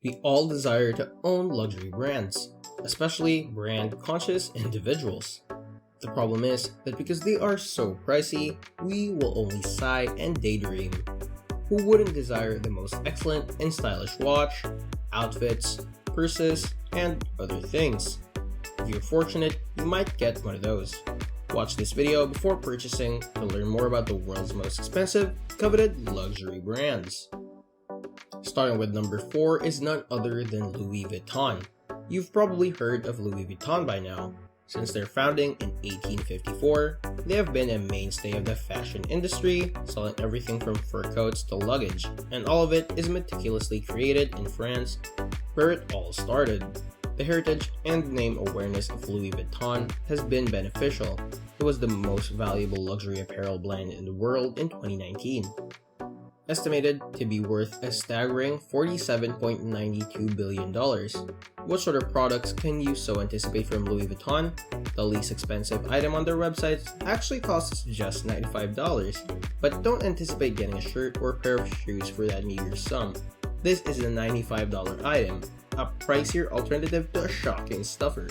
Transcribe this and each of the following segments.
We all desire to own luxury brands, especially brand-conscious individuals. The problem is that because they are so pricey, we will only sigh and daydream. Who wouldn't desire the most excellent and stylish watch, outfits, purses, and other things? If you're fortunate, you might get one of those. Watch this video before purchasing to learn more about the world's most expensive, coveted luxury brands. Starting with number 4 is none other than Louis Vuitton. You've probably heard of Louis Vuitton by now. Since their founding in 1854, they have been a mainstay of the fashion industry, selling everything from fur coats to luggage, and all of it is meticulously created in France, where it all started. The heritage and name awareness of Louis Vuitton has been beneficial. It was the most valuable luxury apparel brand in the world in 2019. Estimated to be worth a staggering $47.92 billion. What sort of products can you so anticipate from Louis Vuitton? The least expensive item on their website actually costs just $95, but don't anticipate getting a shirt or a pair of shoes for that meager sum. This is a $95 item, a pricier alternative to a shocking stuffer.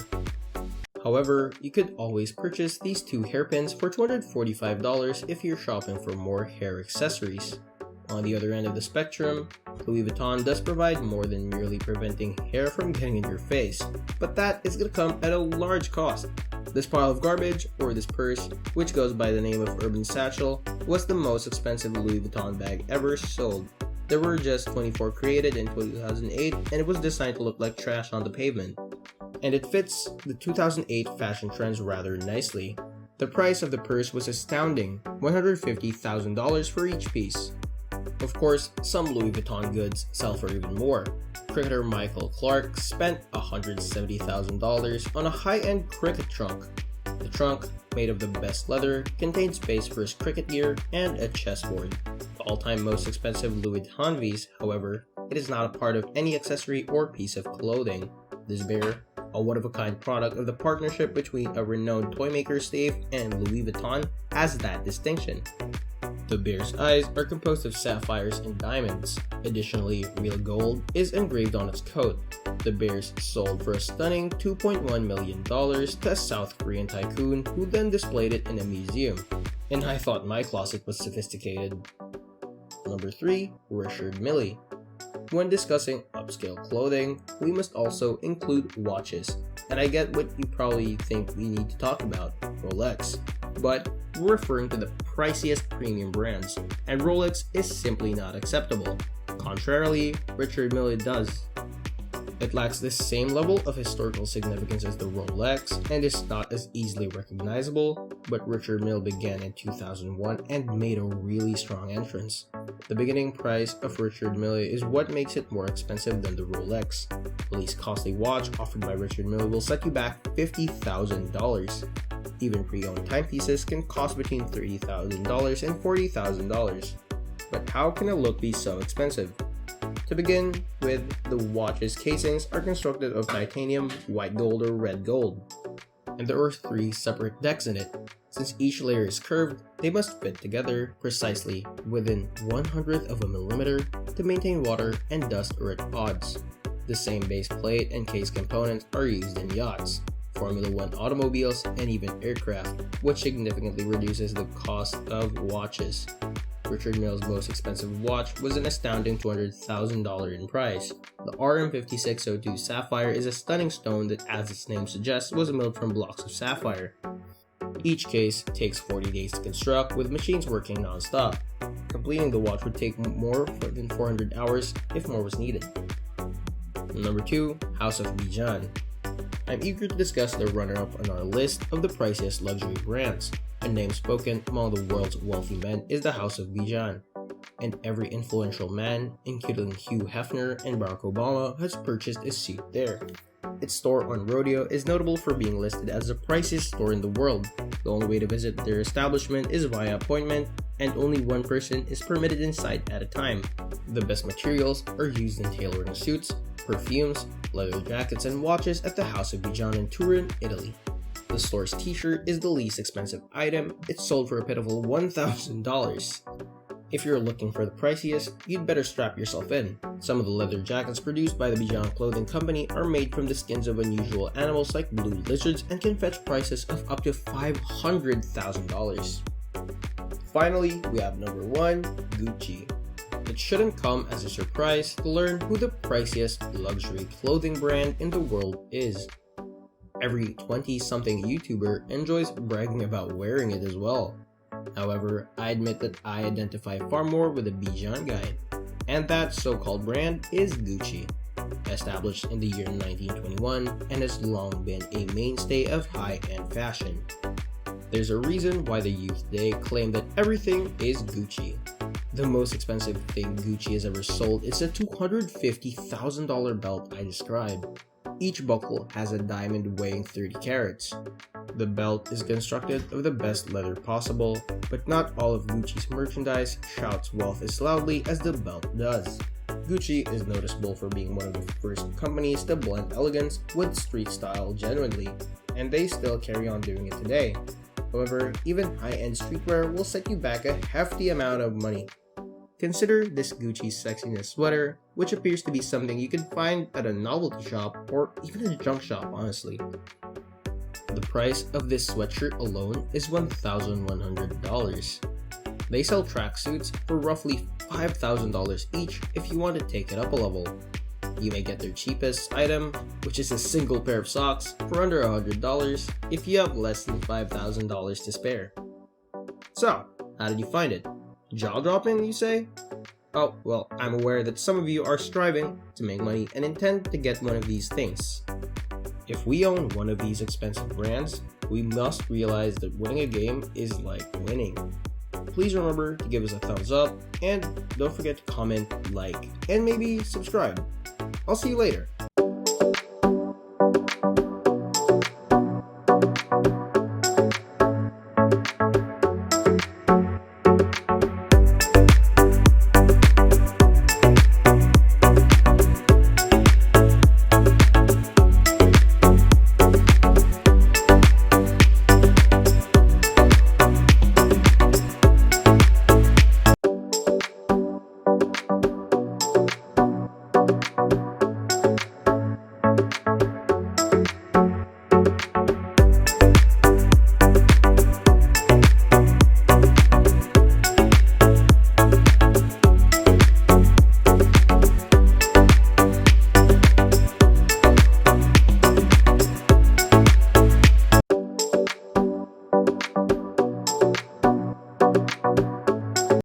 However, you could always purchase these two hairpins for $245 if you're shopping for more hair accessories. On the other end of the spectrum, Louis Vuitton does provide more than merely preventing hair from getting in your face, but that is going to come at a large cost. This pile of garbage, or this purse, which goes by the name of Urban Satchel, was the most expensive Louis Vuitton bag ever sold. There were just 24 created in 2008, and it was designed to look like trash on the pavement. And it fits the 2008 fashion trends rather nicely. The price of the purse was astounding, $150,000 for each piece. Of course, some Louis Vuitton goods sell for even more. Cricketer Michael Clarke spent $170,000 on a high-end cricket trunk. The trunk, made of the best leather, contained space for his cricket gear and a chessboard. The all-time most expensive Louis Vuitton piece, however, it is not a part of any accessory or piece of clothing. This bear, a one-of-a-kind product of the partnership between a renowned toymaker Stave and Louis Vuitton, has that distinction. The bear's eyes are composed of sapphires and diamonds. Additionally, real gold is engraved on its coat. The bears sold for a stunning $2.1 million to a South Korean tycoon who then displayed it in a museum. And I thought my closet was sophisticated. Number 3. Richard Mille. When discussing upscale clothing, we must also include watches. And I get what you probably think we need to talk about, Rolex. But we're referring to the priciest premium brands, and Rolex is simply not acceptable. Contrarily, Richard Mille does. It lacks the same level of historical significance as the Rolex and is not as easily recognizable, but Richard Mille began in 2001 and made a really strong entrance. The beginning price of Richard Mille is what makes it more expensive than the Rolex. The least costly watch offered by Richard Mille will set you back $50,000. Even pre-owned timepieces can cost between $30,000 and $40,000. But how can a look be so expensive? To begin with, the watch's casings are constructed of titanium, white gold, or red gold, and there are 3 separate decks in it. Since each layer is curved, they must fit together precisely within 1/100 of a millimeter to maintain water and dust or at odds. The same base plate and case components are used in yachts, Formula One automobiles, and even aircraft, which significantly reduces the cost of watches. Richard Mille's most expensive watch was an astounding $200,000 in price. The RM5602 Sapphire is a stunning stone that, as its name suggests, was milled from blocks of sapphire. Each case takes 40 days to construct, with machines working non-stop. Completing the watch would take more than 400 hours if more was needed. Number 2. House of Bijan. I'm eager to discuss the runner-up on our list of the priciest luxury brands. A name spoken among the world's wealthy men is the House of Bijan, and every influential man, including Hugh Hefner and Barack Obama, has purchased a suit there. Its store on Rodeo is notable for being listed as the priciest store in the world. The only way to visit their establishment is via appointment, and only one person is permitted inside at a time. The best materials are used in tailoring suits, perfumes, leather jackets, and watches at the House of Bijan in Turin, Italy. The store's t-shirt is the least expensive item. It's sold for a pitiful $1,000. If you're looking for the priciest, you'd better strap yourself in. Some of the leather jackets produced by the Bijan Clothing Company are made from the skins of unusual animals like blue lizards and can fetch prices of up to $500,000. Finally, we have number 1, Gucci. It shouldn't come as a surprise to learn who the priciest luxury clothing brand in the world is. Every 20-something YouTuber enjoys bragging about wearing it as well. However, I admit that I identify far more with the Bijan guy, and that so-called brand is Gucci. Established in the year 1921 and has long been a mainstay of high-end fashion. There's a reason why the youth today claim that everything is Gucci. The most expensive thing Gucci has ever sold is the $250,000 belt I described. Each buckle has a diamond weighing 30 carats. The belt is constructed of the best leather possible, but not all of Gucci's merchandise shouts wealth as loudly as the belt does. Gucci is noticeable for being one of the first companies to blend elegance with street style genuinely, and they still carry on doing it today. However, even high-end streetwear will set you back a hefty amount of money. Consider this Gucci Sexiness sweater, which appears to be something you can find at a novelty shop or even a junk shop, honestly. The price of this sweatshirt alone is $1,100. They sell tracksuits for roughly $5,000 each if you want to take it up a level. You may get their cheapest item, which is a single pair of socks, for under $100 if you have less than $5,000 to spare. So, how did you find it? Jaw-dropping, you say? Oh, well, I'm aware that some of you are striving to make money and intend to get one of these things. If we own one of these expensive brands, we must realize that winning a game is like winning. Please remember to give us a thumbs up, and don't forget to comment, like, and maybe subscribe. I'll see you later.